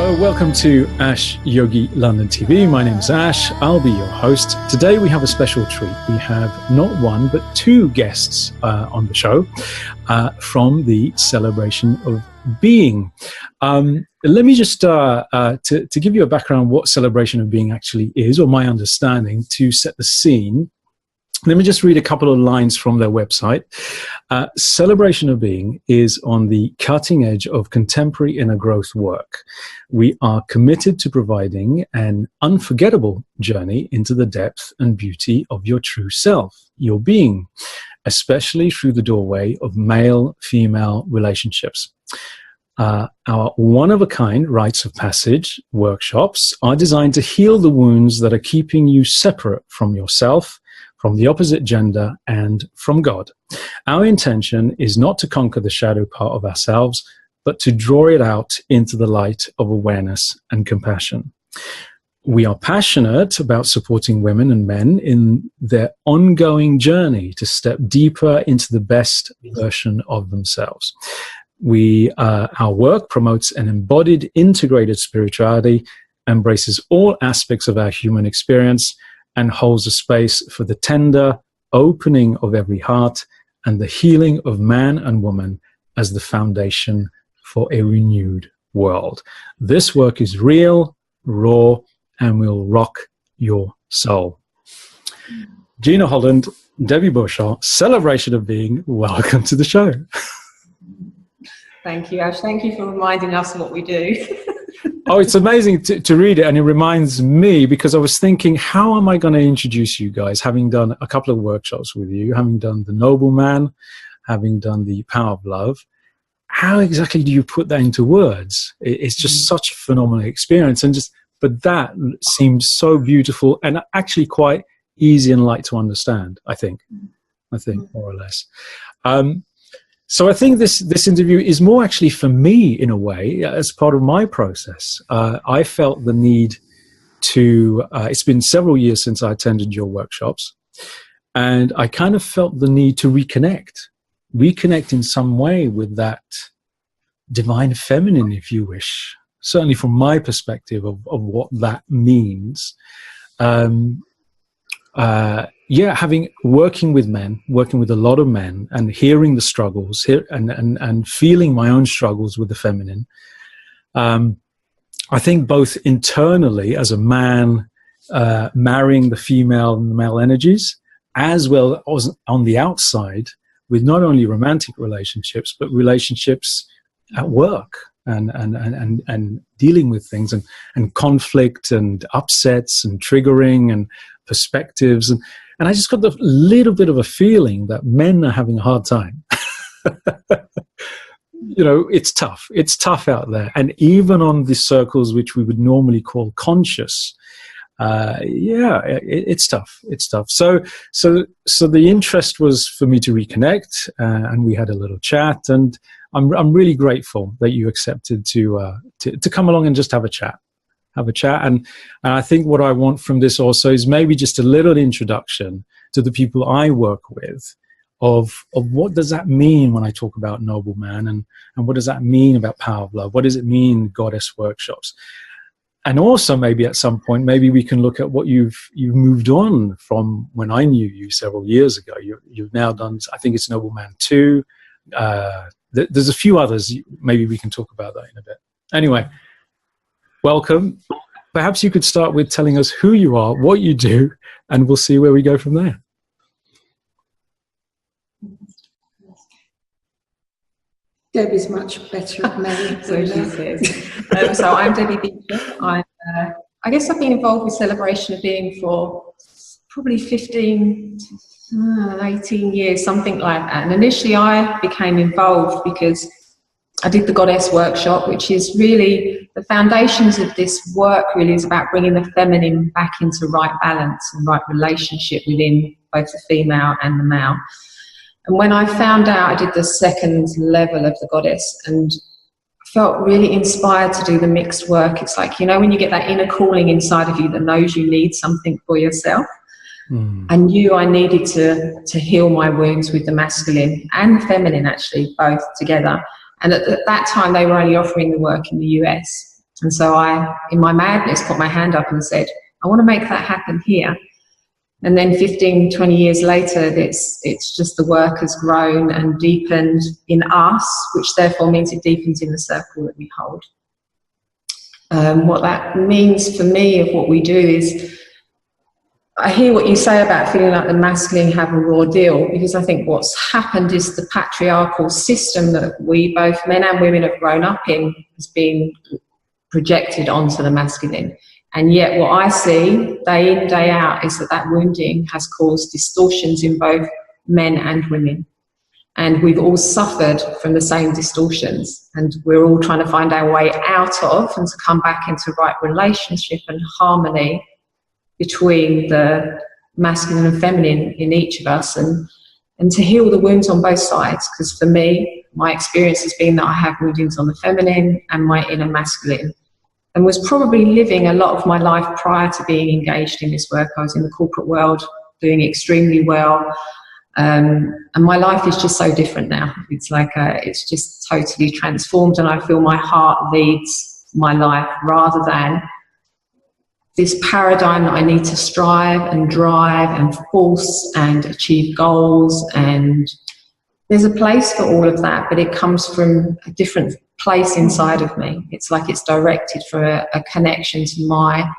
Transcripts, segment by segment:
Welcome to Ash Yogi London TV. My name is Ash. I'll be your host. Today we have a special treat. We have not one, but two guests on the show from the Celebration of Being. Let me just, to give you a background on what Celebration of Being actually is, or my understanding, to set the scene. Let me just read a couple of lines from their website. Celebration of Being is on the cutting edge of contemporary inner growth work. We are committed to providing an unforgettable journey into the depth and beauty of your true self, your being, especially through the doorway of male-female relationships. Our one-of-a-kind Rites of Passage workshops are designed to heal the wounds that are keeping you separate from yourself, from the opposite gender, and from God. Our intention is not to conquer the shadow part of ourselves, but to draw it out into the light of awareness and compassion. We are passionate about supporting women and men in their ongoing journey to step deeper into the best version of themselves. Our work promotes an embodied, integrated spirituality, embraces all aspects of our human experience, and holds a space for the tender opening of every heart and the healing of man and woman as the foundation for a renewed world. This work is real, raw, and will rock your soul. Gina Holland Debbie Beauchamp, Celebration of Being, welcome to the show. Thank you, Ash. Thank you for reminding us of what we do. Oh, it's amazing to read it, and it reminds me, because I was thinking, how am I going to introduce you guys, having done a couple of workshops with you, having done the Noble Man, having done the Power of Love. How exactly do you put that into words? It's just such a phenomenal experience, but that seemed so beautiful and actually quite easy and light to understand, I think more or less. So I think this interview is more actually for me, in a way, as part of my process. I felt the need to, it's been several years since I attended your workshops, and I kind of felt the need to reconnect in some way with that divine feminine, if you wish, certainly from my perspective of what that means. Working with a lot of men and hearing the struggles and feeling my own struggles with the feminine. I think both internally as a man, marrying the female and the male energies, as well as on the outside with not only romantic relationships, but relationships at work and dealing with things and conflict and upsets and triggering and perspectives. And I just got the little bit of a feeling that men are having a hard time. It's tough. It's tough out there. And even on the circles which we would normally call conscious, it's tough. It's tough. So the interest was for me to reconnect, and we had a little chat. And I'm really grateful that you accepted to come along and just have a chat. And I think what I want from this also is maybe just a little introduction to the people I work with of what does that mean when I talk about Noble Man, and what does that mean about Power of Love? What does it mean, Goddess workshops? And also maybe at some point, maybe we can look at what you've moved on from when I knew you several years ago. You've now done, I think it's Noble Man 2. There's a few others. Maybe we can talk about that in a bit. Anyway. Welcome. Perhaps you could start with telling us who you are, what you do, and we'll see where we go from there. Debbie's much better at me. So she says. So I'm Debbie Beauchamp. I guess I've been involved with Celebration of Being for probably 15, 18 years, something like that. And initially I became involved because I did the Goddess workshop, which is really the foundations of this work. Really is about bringing the feminine back into right balance and right relationship within both the female and the male. And when I found out, I did the second level of the Goddess and felt really inspired to do the mixed work. It's like, when you get that inner calling inside of you that knows you need something for yourself. I knew I needed to heal my wounds with the masculine and the feminine, actually, both together. And at that time, they were only offering the work in the US. And so I, in my madness, put my hand up and said, I want to make that happen here. And then 15, 20 years later, it's just the work has grown and deepened in us, which therefore means it deepens in the circle that we hold. What that means for me of what we do is, I hear what you say about feeling like the masculine have a raw deal, because I think what's happened is the patriarchal system that we, both men and women, have grown up in has been projected onto the masculine. And yet what I see day in, day out is that wounding has caused distortions in both men and women. And we've all suffered from the same distortions. And we're all trying to find our way out of and to come back into right relationship and harmony between the masculine and feminine in each of us, and to heal the wounds on both sides. Because for me, my experience has been that I have woundings on the feminine and my inner masculine, and was probably living a lot of my life prior to being engaged in this work. I was in the corporate world doing extremely well, and my life is just so different now. It's like it's just totally transformed, and I feel my heart leads my life rather than this paradigm that I need to strive and drive and force and achieve goals. And there's a place for all of that, but it comes from a different place inside of me. It's like it's directed for a connection to my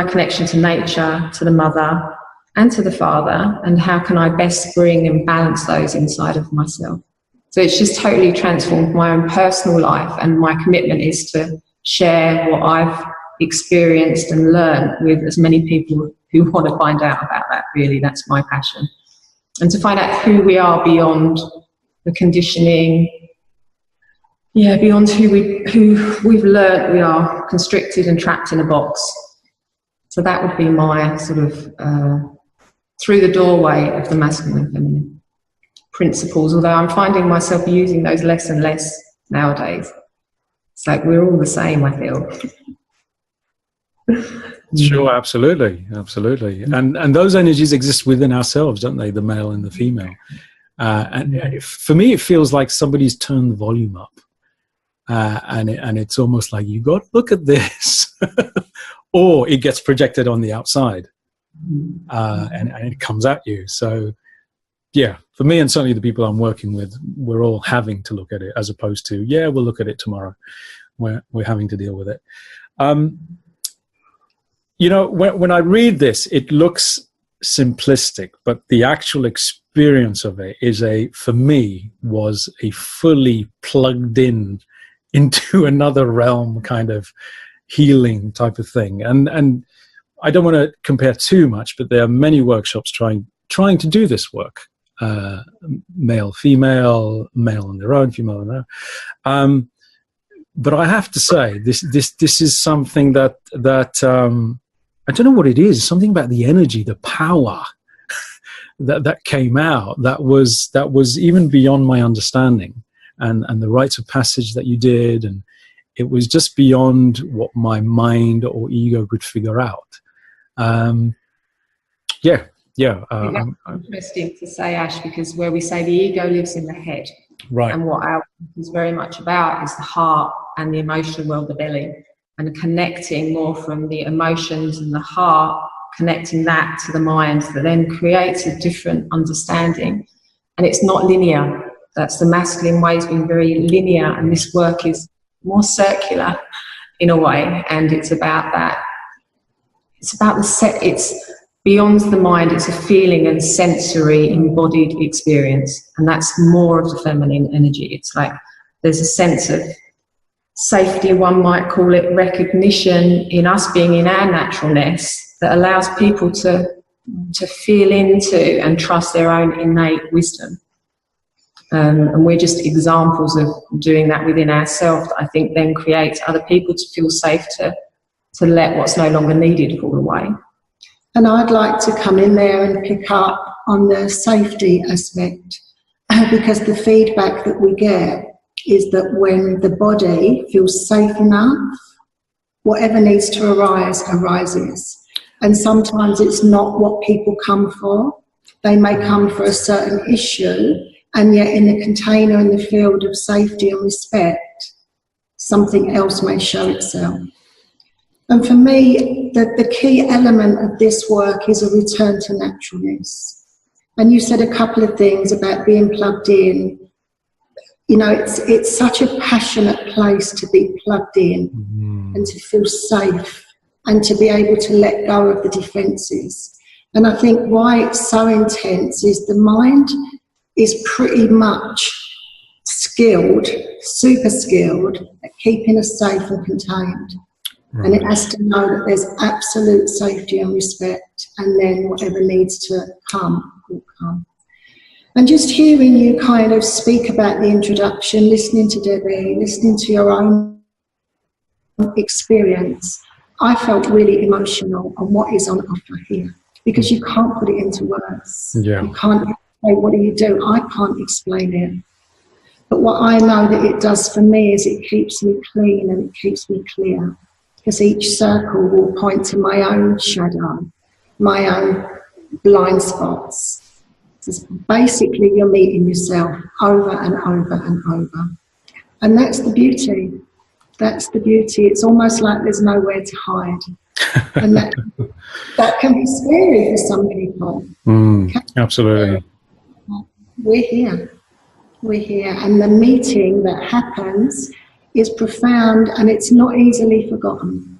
connection to nature, to the mother and to the father, and how can I best bring and balance those inside of myself. So it's just totally transformed my own personal life, and my commitment is to share what I've experienced and learned with as many people who want to find out about that. Really, that's my passion, and to find out who we are beyond the conditioning, beyond who we've learned we are constricted and trapped in a box. So that would be my sort of through the doorway of the masculine and feminine principles, although I'm finding myself using those less and less nowadays. It's like we're all the same, I feel. Sure, absolutely. And those energies exist within ourselves, don't they? The male and the female. And for me, it feels like somebody's turned the volume up, and it's almost like you got to look at this, or it gets projected on the outside, and it comes at you. So, yeah, for me and certainly the people I'm working with, we're all having to look at it, as opposed to we'll look at it tomorrow. We're having to deal with it. You know, when I read this, it looks simplistic, but the actual experience of it for me, was a fully plugged into another realm kind of healing type of thing. And I don't want to compare too much, but there are many workshops trying to do this work. Male, female, male on their own, female on their own. But I have to say, this is something that I don't know what it is. Something about the energy, the power that came out that was even beyond my understanding, and the rites of passage that you did, and it was just beyond what my mind or ego could figure out. Interesting to say, Ash, because where we say the ego lives in the head, right, and what our work is very much about is the heart and the emotional world, the belly, and connecting more from the emotions and the heart, connecting that to the mind, that then creates a different understanding. And it's not linear. That's the masculine way, has been very linear, and this work is more circular in a way. And it's about that. It's about it's beyond the mind. It's a feeling and sensory embodied experience, and that's more of the feminine energy. It's like there's a sense of safety, one might call it, recognition in us being in our naturalness, that allows people to feel into and trust their own innate wisdom. And we're just examples of doing that within ourselves, that I think then creates other people to feel safe to let what's no longer needed fall away. And I'd like to come in there and pick up on the safety aspect, because the feedback that we get is that when the body feels safe enough, whatever needs to arise, arises. And sometimes it's not what people come for. They may come for a certain issue, and yet in the container, in the field of safety and respect, something else may show itself. And for me, the key element of this work is a return to naturalness. And you said a couple of things about being plugged in. You know, it's such a passionate place to be plugged in and to feel safe and to be able to let go of the defences. And I think why it's so intense is the mind is pretty much skilled, super skilled at keeping us safe and contained. Right. And it has to know that there's absolute safety and respect, and then whatever needs to come will come. And just hearing you kind of speak about the introduction, listening to Debbie, listening to your own experience, I felt really emotional on what is on offer here, because you can't put it into words. Yeah. You can't say, what do you do? I can't explain it. But what I know that it does for me is it keeps me clean and it keeps me clear, because each circle will point to my own shadow, my own blind spots. So basically, you're meeting yourself over and over and over. And that's the beauty. That's the beauty. It's almost like there's nowhere to hide. And that can be scary for some people. Absolutely. We're here. We're here. And the meeting that happens is profound, and it's not easily forgotten.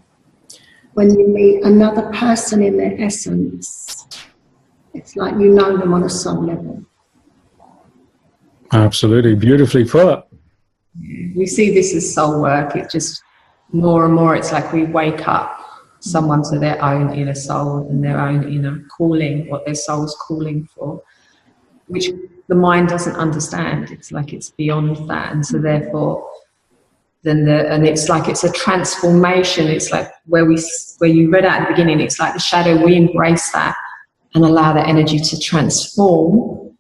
When you meet another person in their essence, it's like you know them on a soul level. Absolutely. Beautifully put. We see this as soul work. It just more and more, it's like we wake up someone to their own inner soul and their own inner calling, what their soul's calling for, which the mind doesn't understand. It's like it's beyond that. And so therefore, and it's like it's a transformation. It's like where you read out at the beginning, it's like the shadow, we embrace that and allow that energy to transform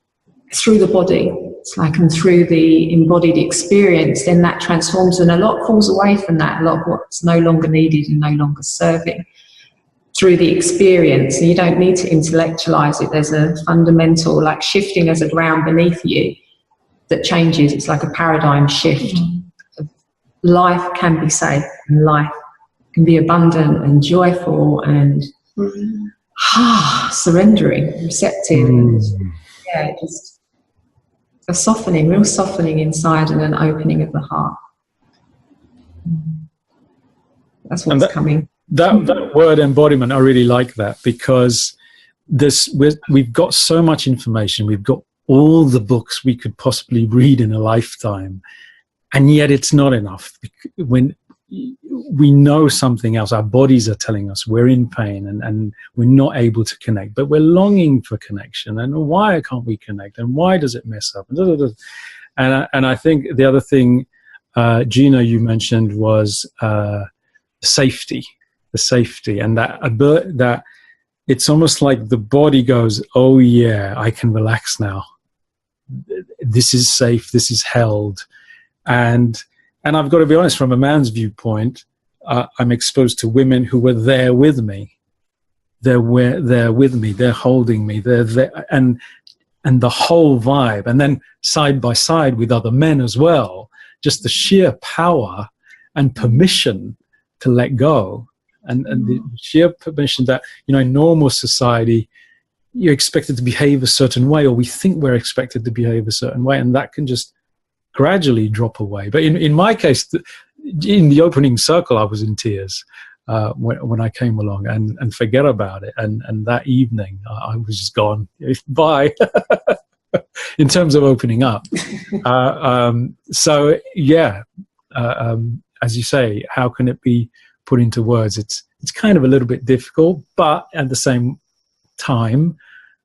through the body. It's like, and through the embodied experience, then that transforms, and a lot falls away from that. A lot of what's no longer needed and no longer serving through the experience. And you don't need to intellectualize it. There's a fundamental, like shifting as a ground beneath you that changes. It's like a paradigm shift. Life can be safe, and life can be abundant and joyful and surrendering, receptive. Yeah, just a softening, real softening inside, and an opening of the heart. That's what's coming. That word embodiment, I really like that, because we've got so much information. We've got all the books we could possibly read in a lifetime, and yet it's not enough. When we know something else, our bodies are telling us we're in pain and we're not able to connect, but we're longing for connection. And why can't we connect? And why does it mess up? And I think the other thing, Gina, you mentioned was safety. The safety, and that it's almost like the body goes, oh yeah, I can relax now. This is safe. This is held. And I've got to be honest, from a man's viewpoint, I'm exposed to women who were there with me. They're with me. They're holding me. They're there, and the whole vibe. And then side by side with other men as well. Just the sheer power and permission to let go. And the sheer permission that, in normal society, you're expected to behave a certain way, or we think we're expected to behave a certain way, and that can just gradually drop away. But in my case, in the opening circle, I was in tears when I came along, and forget about it. And that evening, I was just gone. Bye. In terms of opening up. So, yeah, as you say, how can it be put into words? It's kind of a little bit difficult, but at the same time,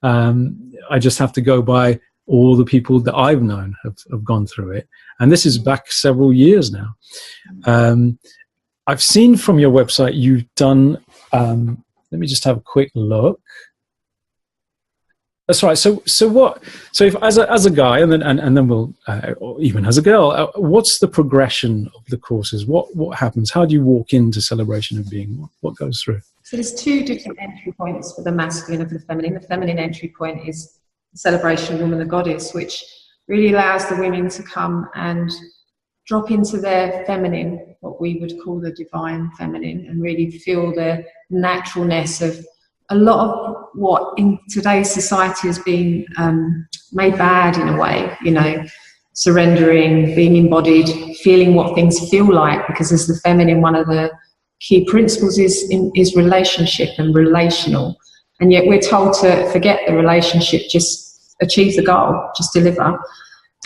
I just have to go by all the people that I've known have gone through it. And this is back several years now. I've seen from your website you've done, let me just have a quick look. That's right. So if as a guy, and then we'll, or even as a girl, what's the progression of the courses? What happens? How do you walk into Celebration of Being? What goes through? So there's two different entry points for the masculine and for the feminine. The feminine entry point is the Celebration of Woman the Goddess, which really allows the women to come and drop into their feminine what we would call the divine feminine, and really feel the naturalness of a lot of what in today's society has been made bad in a way, you know, surrendering, being embodied, feeling what things feel like, because as the feminine, one of the key principles is relationship and relational. And yet we're told to forget the relationship, just achieve the goal, just deliver.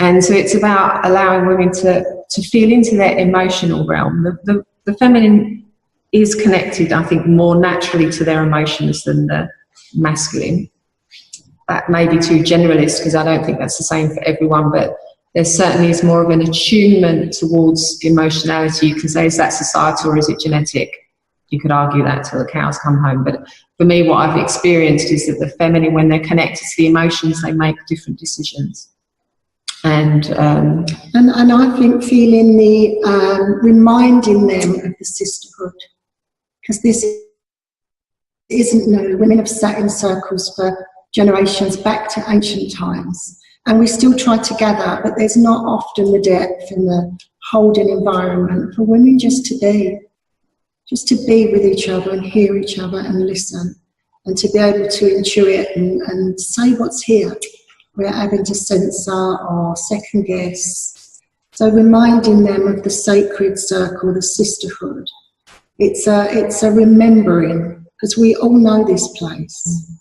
And so it's about allowing women to feel into their emotional realm. The feminine is connected, I think, more naturally to their emotions than the masculine. That may be too generalist, because I don't think that's the same for everyone, but there certainly is more of an attunement towards emotionality. You can say, is that societal or is it genetic? You could argue that till the cows come home. But for me, what I've experienced is that the feminine, when they're connected to the emotions, they make different decisions. And I think feeling reminding them of the sisterhood, because this isn't new. Women have sat in circles for generations back to ancient times, and we still try to gather, but there's not often the depth and the holding environment for women just to be with each other and hear each other and listen, and to be able to intuit and say what's here. We're having to censor or second guess. So reminding them of the sacred circle, the sisterhood. It's a remembering, because we all know this place.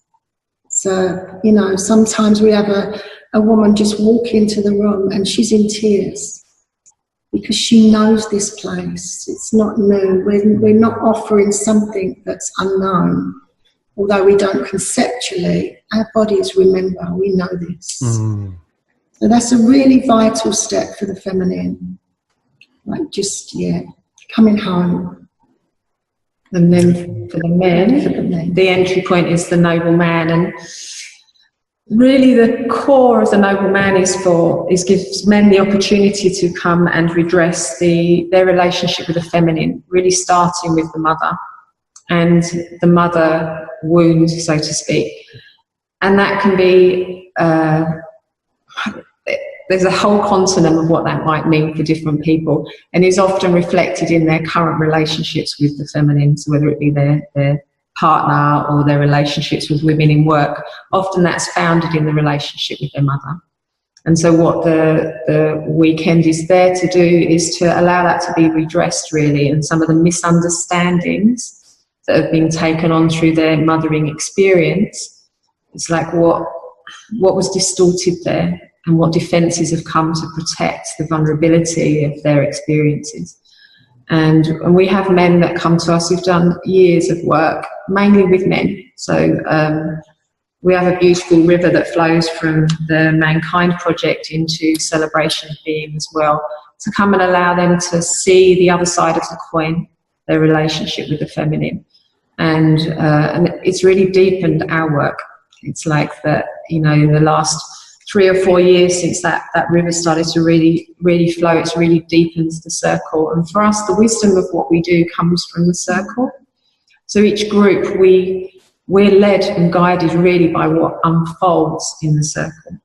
So, you know, sometimes we have a woman just walk into the room and she's in tears because she knows this place. It's not new. We're not offering something that's unknown. Although we don't conceptually, our bodies remember, we know this. So that's a really vital step for the feminine. Like just, coming home. And then for the men, the entry point is the noble man. And really the core of the noble man gives men the opportunity to come and redress their relationship with the feminine, really starting with the mother and the mother wound, so to speak. And that can be, there's a whole continuum of what that might mean for different people, and is often reflected in their current relationships with the feminine, so whether it be their partner or their relationships with women in work. Often that's founded in the relationship with their mother. And so what the weekend is there to do is to allow that to be redressed, really, and some of the misunderstandings that have been taken on through their mothering experience. It's like what was distorted there, and what defences have come to protect the vulnerability of their experiences. And we have men that come to us who've done years of work, mainly with men. So we have a beautiful river that flows from the Mankind Project into Celebration of Being as well, to come and allow them to see the other side of the coin, their relationship with the feminine. And it's really deepened our work. It's like that, you know, in the last 3 or 4 years since that river started to really flow, it's really deepens the circle. And for us, the wisdom of what we do comes from the circle. So each group, we're led and guided really by what unfolds in the circle.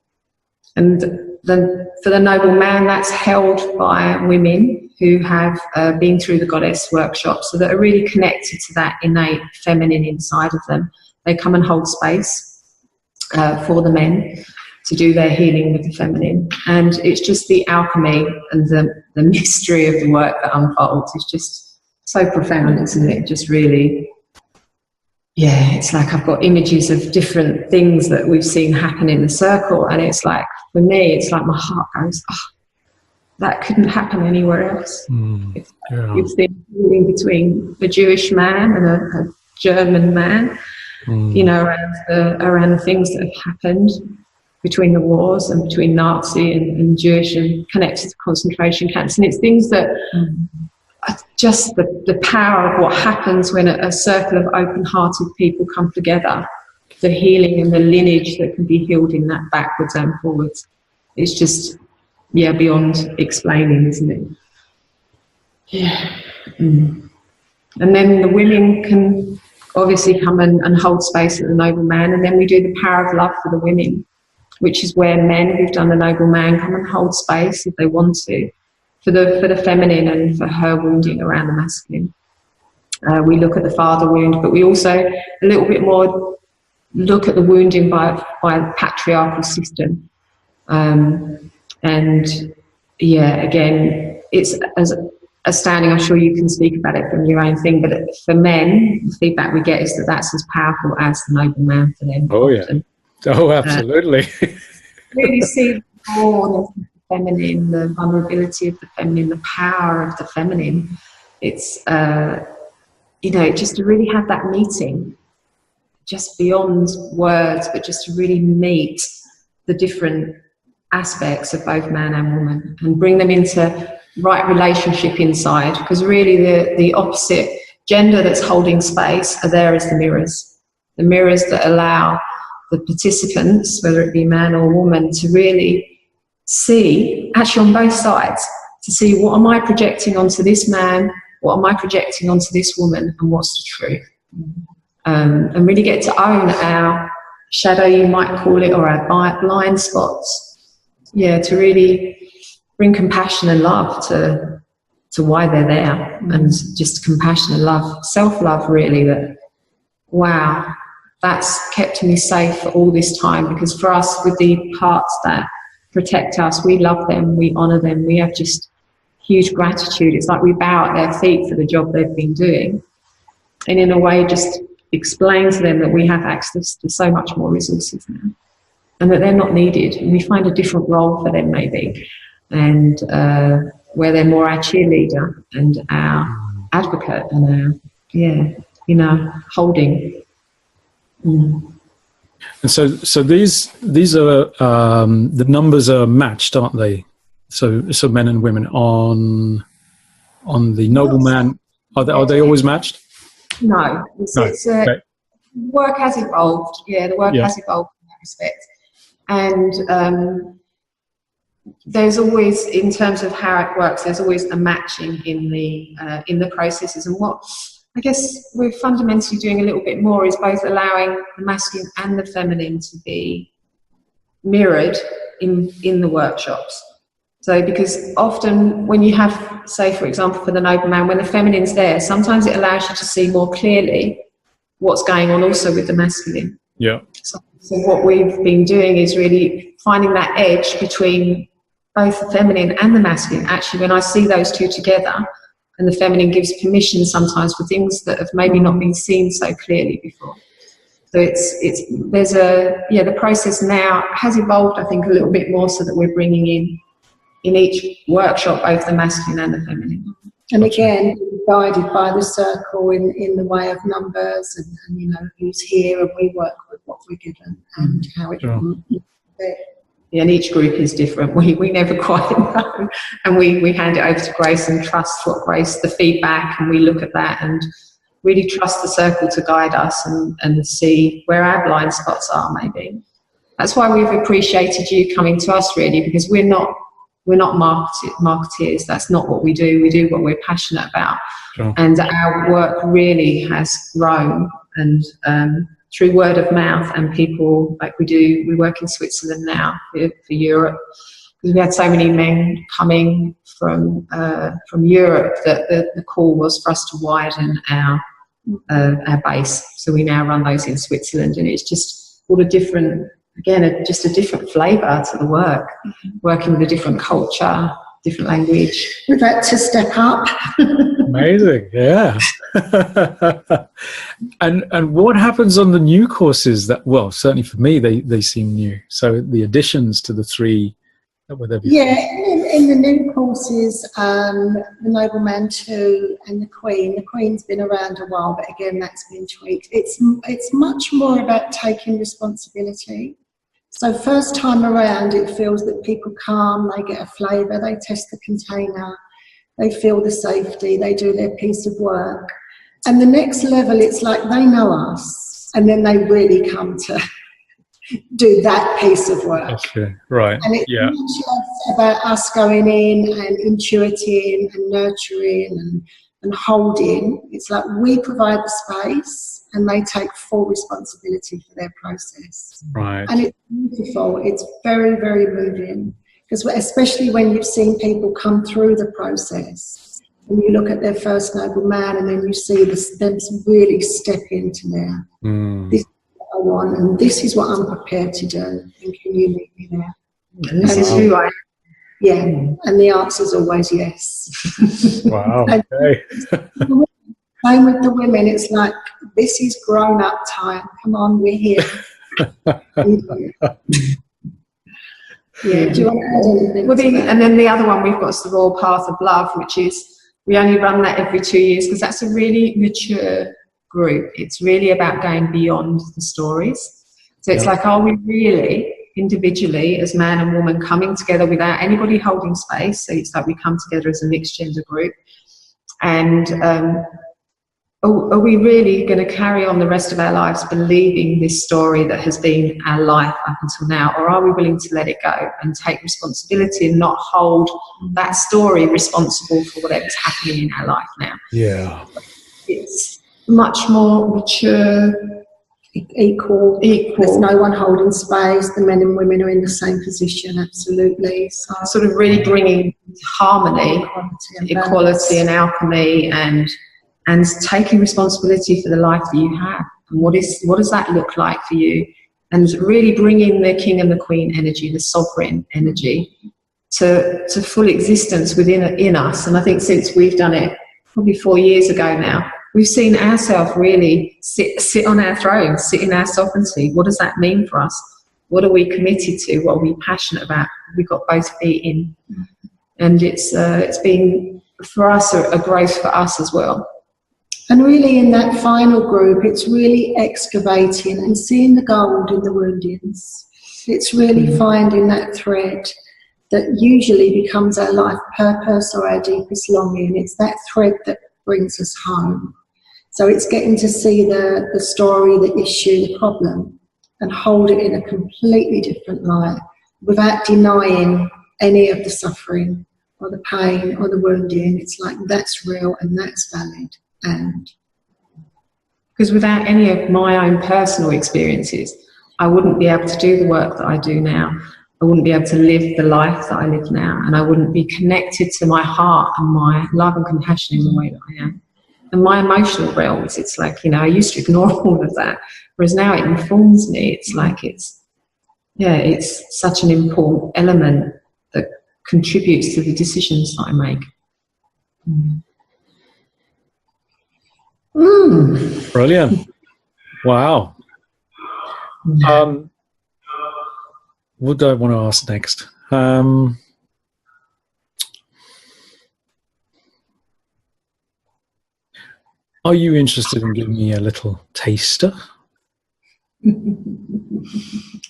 And then for the noble man, that's held by women who have been through the goddess workshop, so that are really connected to that innate feminine inside of them. They come and hold space for the men to do their healing with the feminine. And it's just the alchemy and the mystery of the work that unfolds. It's just so profound, isn't it? Just really, it's like I've got images of different things that we've seen happen in the circle, and it's like, for me, it's like my heart goes, that couldn't happen anywhere else. It's like you've seen healing between a Jewish man and a German man, you know, around the things that have happened between the wars and between Nazi and Jewish, and connected to concentration camps. And it's things that are just the power of what happens when a circle of open-hearted people come together, the healing and the lineage that can be healed in that backwards and forwards. It's just, beyond explaining, isn't it? Yeah. And then the women can obviously come and hold space at the noble man, and then we do the power of love for the women, which is where men who've done the noble man come and hold space if they want to for the feminine and for her wounding around the masculine. We look at the father wound, but we also a little bit more look at the wounding by the patriarchal system. And yeah, again, it's as astounding. I'm sure you can speak about it from your own thing, but for men, the feedback we get is that that's as powerful as the noble man for them. Oh yeah, oh absolutely. Really see more the feminine, the vulnerability of the feminine, the power of the feminine. It's just to really have that meeting, just beyond words, but just to really meet the different aspects of both man and woman and bring them into right relationship inside, because really the opposite gender that's holding space are there as the mirrors that allow the participants, whether it be man or woman, to really see, actually on both sides, to see what am I projecting onto this man, what am I projecting onto this woman, and what's the truth. And really get to own our shadow, you might call it, or our blind spots. Yeah, to really bring compassion and love to why they're there, and just compassion and love, self-love really, that, wow, that's kept me safe for all this time, because for us, with the parts that protect us, we love them, we honour them, we have just huge gratitude. It's like we bow at their feet for the job they've been doing, and in a way just explain to them that we have access to so much more resources now, and that they're not needed, and we find a different role for them maybe, and where they're more our cheerleader and our advocate and our, holding. And so these are the numbers are matched, aren't they? So men and women on the noble man, are they always matched? No, okay. Work has evolved. Yeah, the work has evolved in that respect, and there's always, in terms of how it works, there's always a matching in the processes. And what I guess we're fundamentally doing a little bit more is both allowing the masculine and the feminine to be mirrored in the workshops. So, because often when you have, say, for example, for the noble man, when the feminine's there, sometimes it allows you to see more clearly what's going on also with the masculine. Yeah. So what we've been doing is really finding that edge between both the feminine and the masculine. Actually, when I see those two together, and the feminine gives permission sometimes for things that have maybe not been seen so clearly before. So the process now has evolved, I think, a little bit more, so that we're bringing in each workshop both the masculine and the feminine. And again, guided by the circle in the way of numbers and who's here, and we work with what we're given and how it can fit. Yeah, and each group is different. We never quite know, and we hand it over to Grace and trust what Grace, the feedback, and we look at that and really trust the circle to guide us and see where our blind spots are maybe. That's why we've appreciated you coming to us, really, because we're not marketeers. That's not what we do. We do what we're passionate about. Sure. And our work really has grown, and through word of mouth, and people like we work in Switzerland now for Europe, because we had so many men coming from Europe that the call was for us to widen our base. So we now run those in Switzerland, and it's just all a different, again, just a different flavour to the work, working with a different culture, different language. We've had to step up. Amazing, yeah. And what happens on the new courses? That, well, certainly for me, they seem new. So the additions to the three that were there before. Yeah, in the new courses, the Nobleman 2 and the Queen. The Queen's been around a while, but again, that's been tweaked. It's much more about taking responsibility. So first time around, it feels that people come, they get a flavour, they test the container, they feel the safety, they do their piece of work. And the next level, it's like they know us, and then they really come to do that piece of work. Okay, right. And it's much less about us going in and intuiting and nurturing and holding. It's like we provide the space and they take full responsibility for their process. Right. And it's beautiful. It's very, very moving. Because especially when you've seen people come through the process, and you look at their first noble man, and then you see them really step into there. This is what I want, and this is what I'm prepared to do. And can you meet me there? And this is who I am. Yeah, and the answer's always yes. Wow. Okay. Same with the women. It's like, this is grown-up time. Come on, we're here. Yeah. Do you want to add anything? Well, and then the other one we've got is the Royal Path of Love, which is, we only run that every 2 years because that's a really mature group. It's really about going beyond the stories. So it's like, are we really individually as man and woman coming together without anybody holding space? So it's like we come together as a mixed gender group. And are we really going to carry on the rest of our lives believing this story that has been our life up until now? Or are we willing to let it go and take responsibility and not hold that story responsible for whatever's happening in our life now? Yeah. It's much more mature, equal. There's no one holding space. The men and women are in the same position, absolutely. So sort of really bringing harmony, equality and alchemy, and taking responsibility for the life that you have. And what does that look like for you? And really bringing the king and the queen energy, the sovereign energy, to full existence in us. And I think since we've done it probably 4 years ago now, we've seen ourselves really sit on our throne, sit in our sovereignty. What does that mean for us? What are we committed to? What are we passionate about? We've got both feet in. And it's been, for us, a growth for us as well. And really in that final group, it's really excavating and seeing the gold in the woundings. It's really finding that thread that usually becomes our life purpose or our deepest longing. It's that thread that brings us home. So it's getting to see the story, the issue, the problem, and hold it in a completely different light without denying any of the suffering or the pain or the wounding. It's like, that's real and that's valid. And because without any of my own personal experiences, I wouldn't be able to do the work that I do now. I wouldn't be able to live the life that I live now, and I wouldn't be connected to my heart and my love and compassion in the way that I am. And my emotional realms, it's like, I used to ignore all of that, whereas now it informs me. It's like it's such an important element that contributes to the decisions that I make. Brilliant. Wow. What do I want to ask next? Are you interested in giving me a little taster? Knew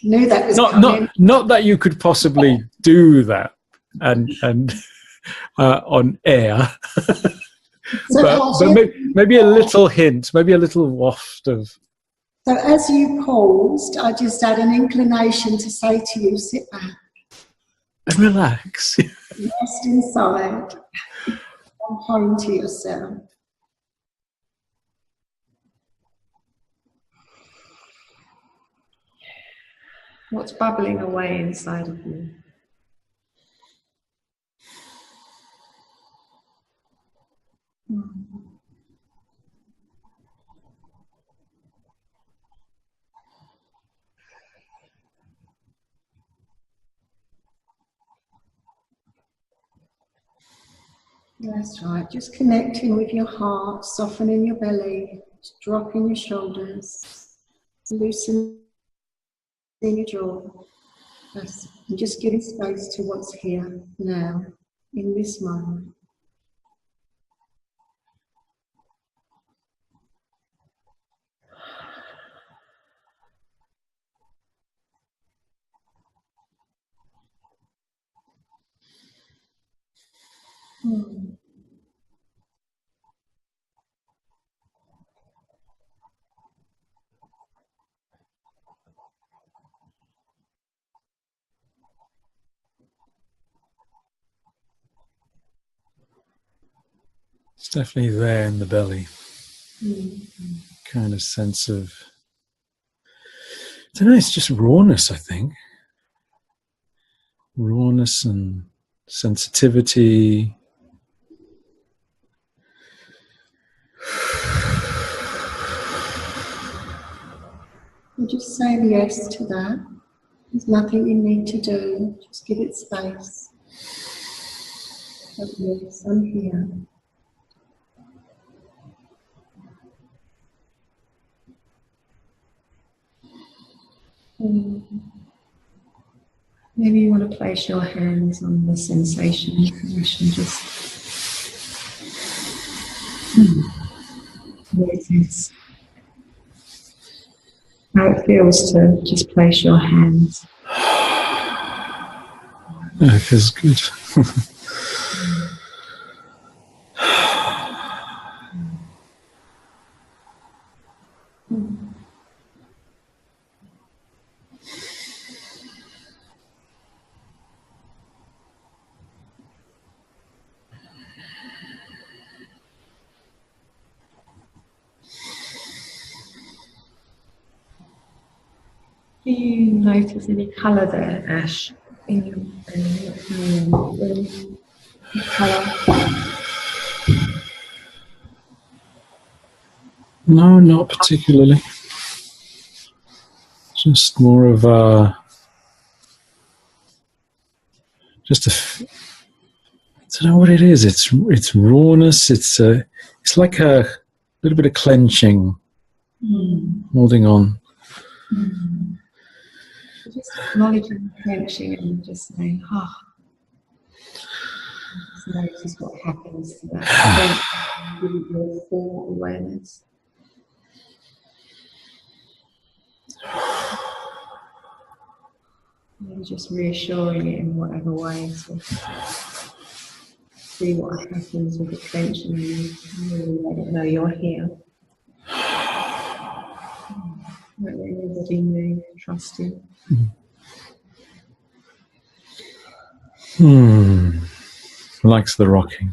that was not that you could possibly do that and on air. but maybe a little hint, maybe a little waft of. So as you paused, I just had an inclination to say to you, sit back. And relax. Rest inside. Come home to yourself. What's bubbling away inside of you? That's right. Just connecting with your heart, softening your belly, dropping your shoulders, loosening your jaw. And just giving space to what's here now, in this moment. It's definitely there in the belly. Kind of sense of, I don't know, it's just rawness, I think. rawness and sensitivity. And just say yes to that. There's nothing you need to do. Just give it space. But yes, I'm here. Maybe you want to place your hands on the sensation first and just notice how it feels to just place your hands. Yeah, it feels good. Do you notice any colour there, Ash? In your colour? No, not particularly. Just more of a, just a, I don't know what it is. It's rawness. It's like a little bit of clenching, holding on. Just acknowledging the clenching and just saying, just notice what happens to that. Give it your full awareness. Maybe just reassuring it in whatever way to see what happens with the clenching and really let it know you're here. Let everybody move, trust you. Likes the rocking.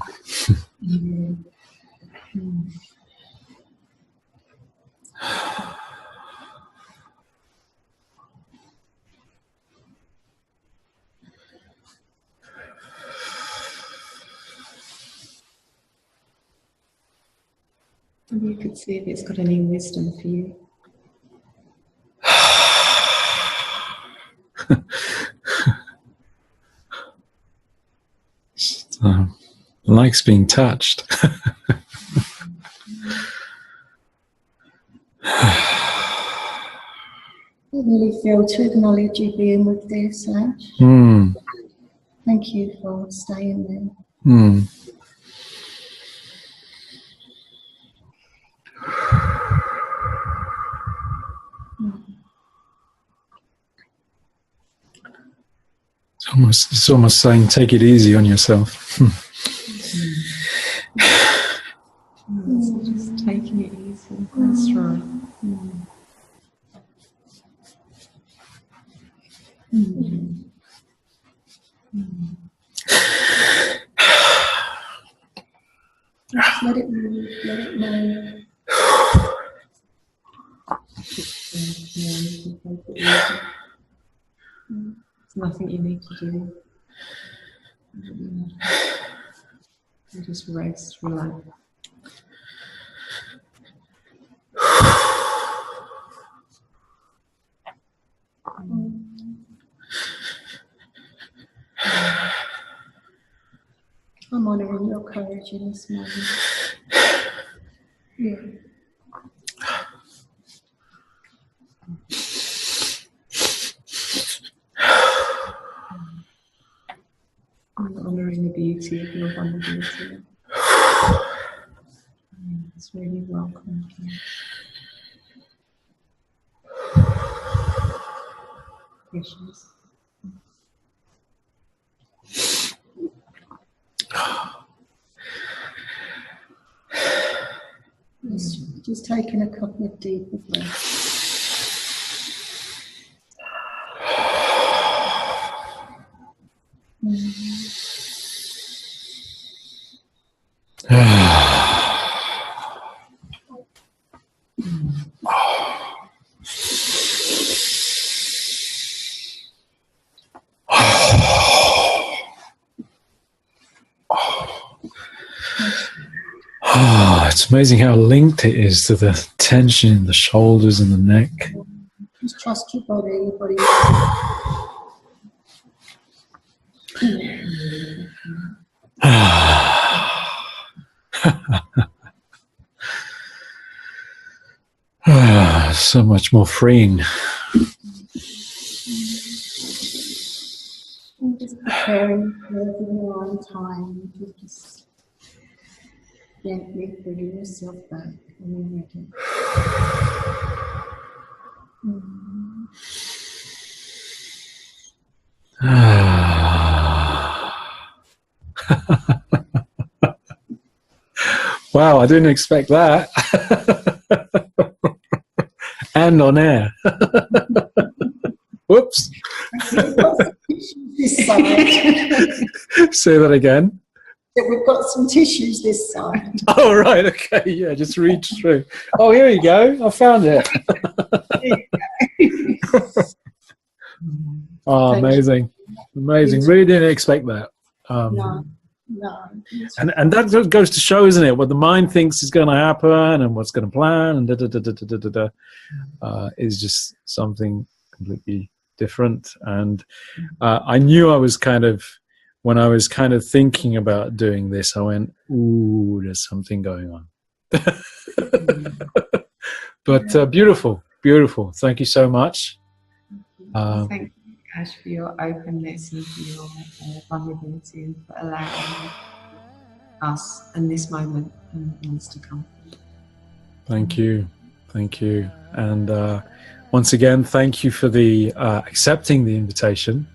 Maybe you could see if it's got any wisdom for you. Likes being touched. I really feel to acknowledge you being with this, Ash. Thank you for staying there. It's almost saying, take it easy on yourself. So just taking it easy. That's right. Just let it move, let it move. There's nothing you need to do. You just rest, relax. I'm honouring your courage in this moment. Yeah. I'm honouring the beauty of your vulnerability. It's really welcome. Precious. Just taking a couple of deep breaths. Oh, it's amazing how linked it is to the tension in the shoulders and the neck. Just trust your body. Your body. So much more freeing. And just preparing for your own time. Just gently bringing yourself back when you're ready. Wow, I didn't expect that. And on air. Whoops. This side. Say that again. We've got some tissues this side. Oh, right. Okay. Yeah, just reach through. Oh, here you go. I found it. Oh, amazing. Amazing. Really didn't expect that. No. And that goes to show, isn't it, what the mind thinks is going to happen and what's going to plan and is just something completely different. And I knew I was when I was thinking about doing this, I went, ooh, there's something going on. But beautiful, beautiful. Thank you so much. Thank you, Ash, for your openness and for your vulnerability and for allowing us in this moment and wants to come. Thank you. Thank you. And once again, thank you for the accepting the invitation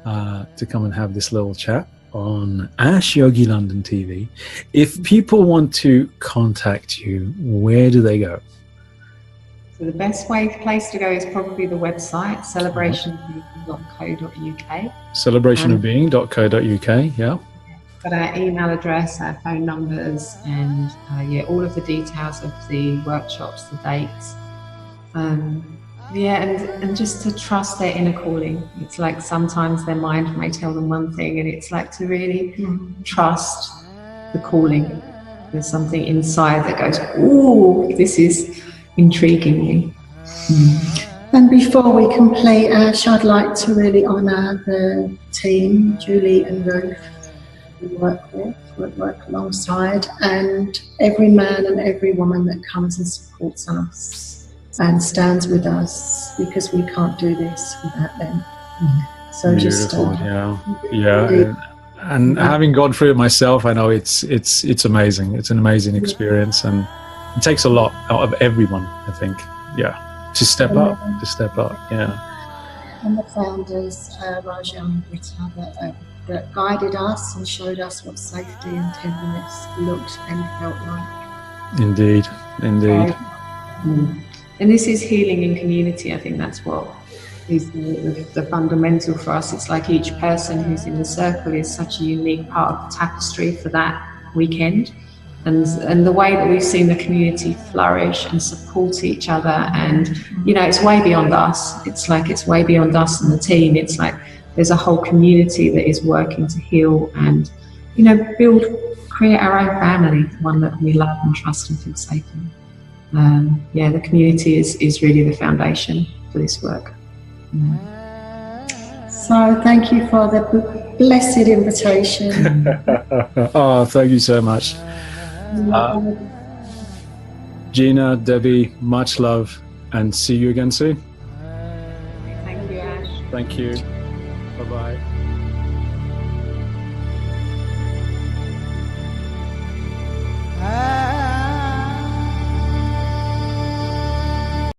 to come and have this little chat on Ash Yogi London TV. If people want to contact you, where do they go? So the best place to go is probably the website, celebrationofbeing.co.uk. Celebrationofbeing.co.uk, yeah. Got our email address, our phone numbers, and all of the details of the workshops, the dates. And just to trust their inner calling. It's like sometimes their mind may tell them one thing, and it's like to really trust the calling. There's something inside that goes, ooh, this is intriguing me. And before we complete, Ash, I'd like to really honour the team, Julie and Ruth, we work alongside, and every man and every woman that comes and supports us and stands with us, because we can't do this without them. So beautiful, and having gone through it myself, I know it's amazing. It's an amazing experience, and it takes a lot out of everyone, I think. To step up, And the founders, Raja and Britta, that guided us and showed us what safety and tenderness looked and felt like. Indeed. And this is healing in community. I think that's what is the fundamental for us. It's like each person who's in the circle is such a unique part of the tapestry for that weekend. And the way that we've seen the community flourish and support each other, and it's way beyond us. It's way beyond us and the team. It's like there's a whole community that is working to heal and create our own family, one that we love and trust and feel safe in. The community is really the foundation for this work. So thank you for the blessed invitation. Oh, thank you so much. Gina, Debbie, much love, and see you again soon. Thank you, Ash. Thank you. Bye-bye.